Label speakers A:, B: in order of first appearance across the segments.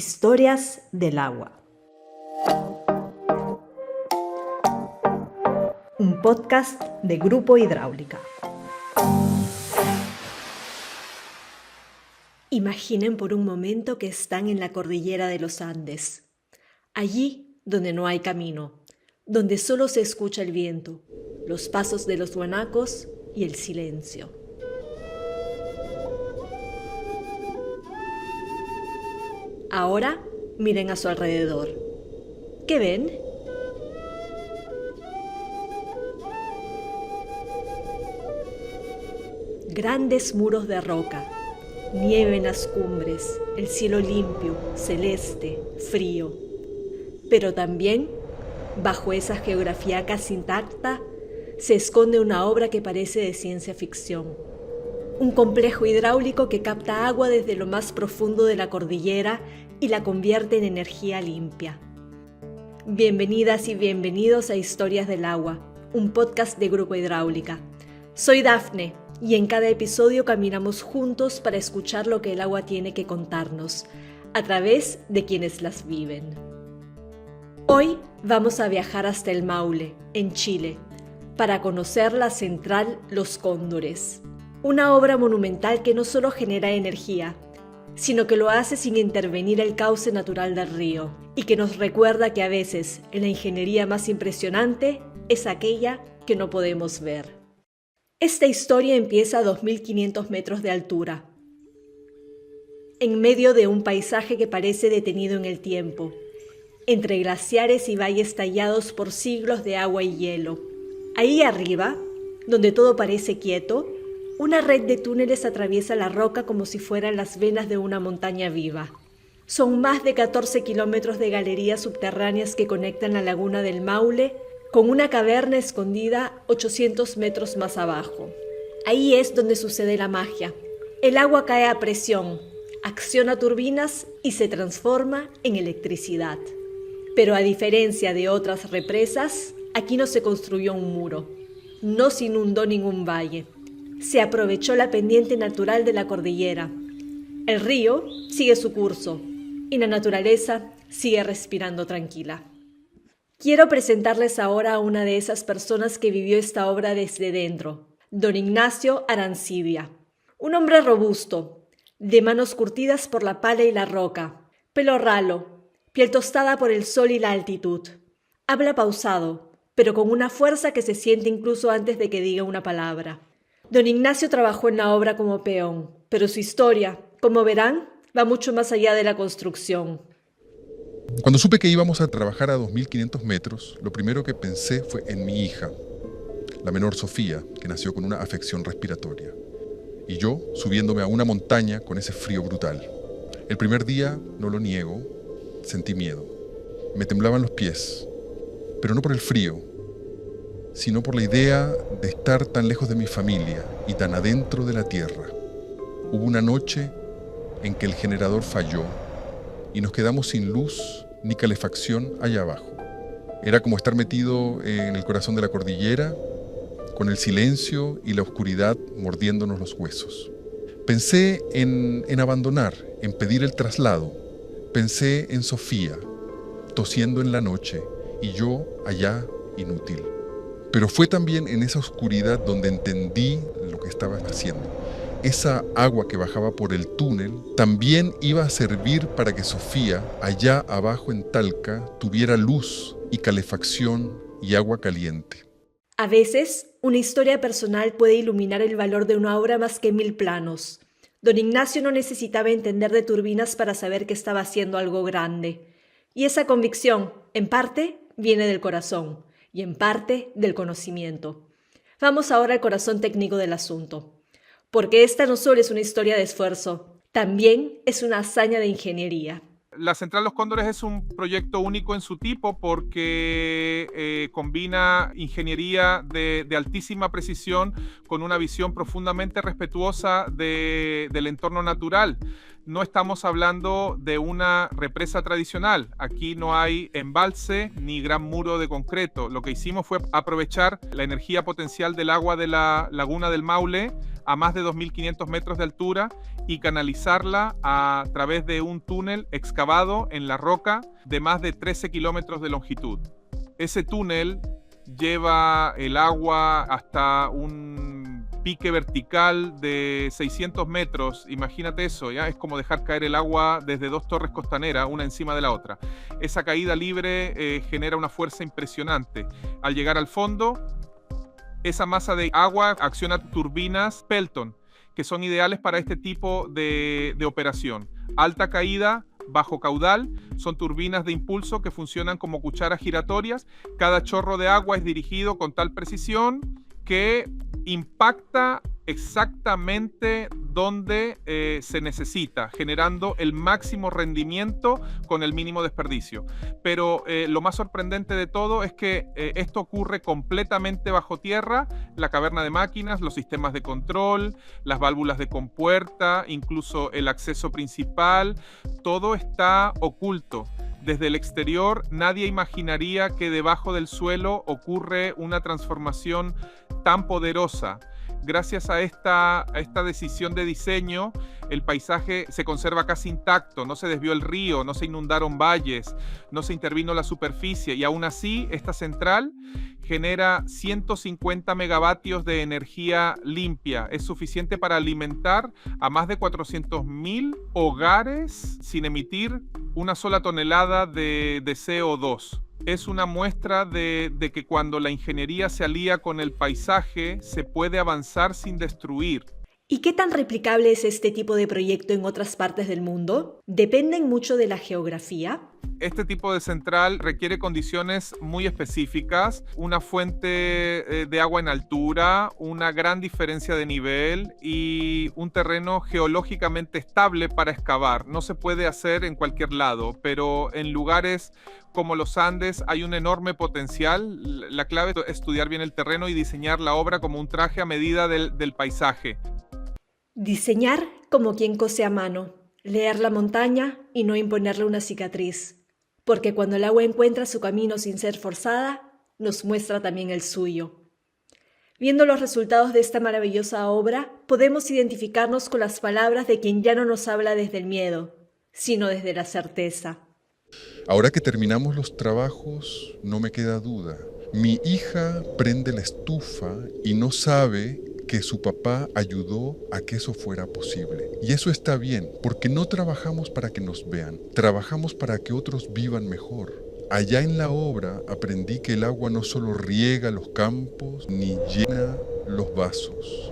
A: Historias del agua. Un podcast de Grupo Hidráulica. Imaginen por un momento que están en la cordillera de los Andes, allí donde no hay camino, donde solo se escucha el viento, los pasos de los guanacos y el silencio. Ahora miren a su alrededor. ¿Qué ven? Grandes muros de roca, nieve en las cumbres, el cielo limpio, celeste, frío. Pero también, bajo esa geografía casi intacta, se esconde una obra que parece de ciencia ficción. Un complejo hidráulico que capta agua desde lo más profundo de la cordillera y la convierte en energía limpia. Bienvenidas y bienvenidos a Historias del Agua, un podcast de Grupo Hidráulica. Soy Dafne y en cada episodio caminamos juntos para escuchar lo que el agua tiene que contarnos, a través de quienes las viven. Hoy vamos a viajar hasta el Maule, en Chile, para conocer la central Los Cóndores. Una obra monumental que no solo genera energía, sino que lo hace sin intervenir el cauce natural del río, y que nos recuerda que a veces la ingeniería más impresionante es aquella que no podemos ver. Esta historia empieza a 2.500 metros de altura, en medio de un paisaje que parece detenido en el tiempo, entre glaciares y valles tallados por siglos de agua y hielo. Ahí arriba, donde todo parece quieto, una red de túneles atraviesa la roca como si fueran las venas de una montaña viva. Son más de 14 kilómetros de galerías subterráneas que conectan la laguna del Maule con una caverna escondida 800 metros más abajo. Ahí es donde sucede la magia. El agua cae a presión, acciona turbinas y se transforma en electricidad. Pero a diferencia de otras represas, aquí no se construyó un muro, no se inundó ningún valle. Se aprovechó la pendiente natural de la cordillera. El río sigue su curso y la naturaleza sigue respirando tranquila. Quiero presentarles ahora a una de esas personas que vivió esta obra desde dentro, don Ignacio Arancibia. Un hombre robusto, de manos curtidas por la pala y la roca, pelo ralo, piel tostada por el sol y la altitud. Habla pausado, pero con una fuerza que se siente incluso antes de que diga una palabra. Don Ignacio trabajó en la obra como peón, pero su historia, como verán, va mucho más allá de la construcción.
B: Cuando supe que íbamos a trabajar a 2.500 metros, lo primero que pensé fue en mi hija, la menor Sofía, que nació con una afección respiratoria, y yo subiéndome a una montaña con ese frío brutal. El primer día, no lo niego, sentí miedo. Me temblaban los pies, pero no por el frío, sino por la idea de estar tan lejos de mi familia y tan adentro de la tierra. Hubo una noche en que el generador falló y nos quedamos sin luz ni calefacción allá abajo. Era como estar metido en el corazón de la cordillera, con el silencio y la oscuridad mordiéndonos los huesos. Pensé en abandonar, en pedir el traslado. Pensé en Sofía, tosiendo en la noche, y yo allá inútil. Pero fue también en esa oscuridad donde entendí lo que estaba haciendo. Esa agua que bajaba por el túnel también iba a servir para que Sofía, allá abajo en Talca, tuviera luz y calefacción y agua caliente.
A: A veces, una historia personal puede iluminar el valor de una obra más que 1000 planos. Don Ignacio no necesitaba entender de turbinas para saber que estaba haciendo algo grande. Y esa convicción, en parte, viene del corazón. Y en parte del conocimiento. Vamos ahora al corazón técnico del asunto, porque esta no solo es una historia de esfuerzo, también es una hazaña de ingeniería.
C: La Central Los Cóndores es un proyecto único en su tipo porque combina ingeniería de altísima precisión con una visión profundamente respetuosa del entorno natural. no estamos hablando de una represa tradicional. Aquí no hay embalse ni gran muro de concreto. Lo que hicimos fue aprovechar la energía potencial del agua de la laguna del Maule a más de 2.500 metros de altura y canalizarla a través de un túnel excavado en la roca de más de 13 kilómetros de longitud. Ese túnel lleva el agua hasta un pique vertical de 600 metros, imagínate eso, ¿ya? Es como dejar caer el agua desde dos torres costaneras, una encima de la otra. Esa caída libre genera una fuerza impresionante. Al llegar al fondo, esa masa de agua acciona turbinas Pelton, que son ideales para este tipo de operación. Alta caída, bajo caudal, son turbinas de impulso que funcionan como cucharas giratorias. Cada chorro de agua es dirigido con tal precisión que impacta exactamente donde se necesita, generando el máximo rendimiento con el mínimo desperdicio. Pero lo más sorprendente de todo es que esto ocurre completamente bajo tierra, la caverna de máquinas, los sistemas de control, las válvulas de compuerta, incluso el acceso principal, todo está oculto. Desde el exterior nadie imaginaría que debajo del suelo ocurre una transformación tan poderosa. Gracias a esta decisión de diseño, el paisaje se conserva casi intacto, no se desvió el río, no se inundaron valles, no se intervino la superficie y aún así esta central genera 150 megavatios de energía limpia. Es suficiente para alimentar a más de 400.000 hogares sin emitir una sola tonelada de CO2. Es una muestra de que cuando la ingeniería se alía con el paisaje, se puede avanzar sin destruir.
A: ¿Y qué tan replicable es este tipo de proyecto en otras partes del mundo? ¿Dependen mucho de la geografía?
C: Este tipo de central requiere condiciones muy específicas, una fuente de agua en altura, una gran diferencia de nivel y un terreno geológicamente estable para excavar. No se puede hacer en cualquier lado, pero en lugares como los Andes hay un enorme potencial. La clave es estudiar bien el terreno y diseñar la obra como un traje a medida del paisaje.
A: Diseñar como quien cose a mano, leer la montaña y no imponerle una cicatriz, porque cuando el agua encuentra su camino sin ser forzada, nos muestra también el suyo. Viendo los resultados de esta maravillosa obra, podemos identificarnos con las palabras de quien ya no nos habla desde el miedo, sino desde la certeza.
B: Ahora que terminamos los trabajos, no me queda duda. Mi hija prende la estufa y no sabe que su papá ayudó a que eso fuera posible. Y eso está bien, porque no trabajamos para que nos vean, trabajamos para que otros vivan mejor. Allá en la obra aprendí que el agua no solo riega los campos ni llena los vasos.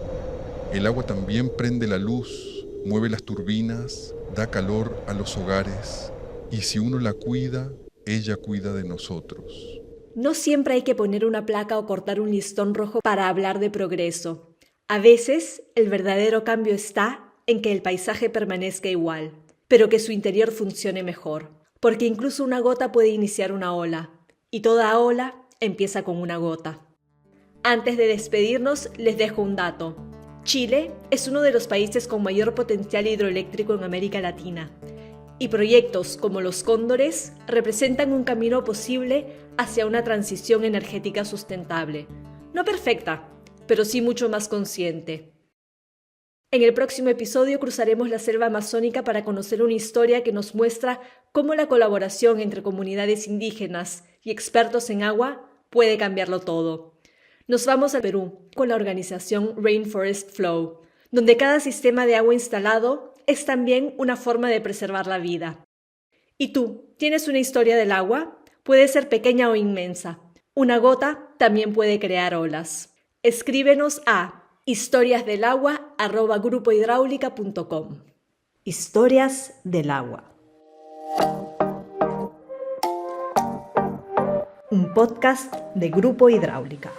B: El agua también prende la luz, mueve las turbinas, da calor a los hogares y si uno la cuida, ella cuida de nosotros.
A: No siempre hay que poner una placa o cortar un listón rojo para hablar de progreso. A veces, el verdadero cambio está en que el paisaje permanezca igual, pero que su interior funcione mejor. Porque incluso una gota puede iniciar una ola, y toda ola empieza con una gota. Antes de despedirnos, les dejo un dato. Chile es uno de los países con mayor potencial hidroeléctrico en América Latina, y proyectos como los Cóndores representan un camino posible hacia una transición energética sustentable. No perfecta, pero sí mucho más consciente. En el próximo episodio cruzaremos la selva amazónica para conocer una historia que nos muestra cómo la colaboración entre comunidades indígenas y expertos en agua puede cambiarlo todo. Nos vamos a Perú con la organización Rainforest Flow, donde cada sistema de agua instalado es también una forma de preservar la vida. ¿Y tú, tienes una historia del agua? Puede ser pequeña o inmensa. Una gota también puede crear olas. Escríbenos a historiasdelagua@grupohidráulica.com. Historias del agua. Un podcast de Grupo Hidráulica.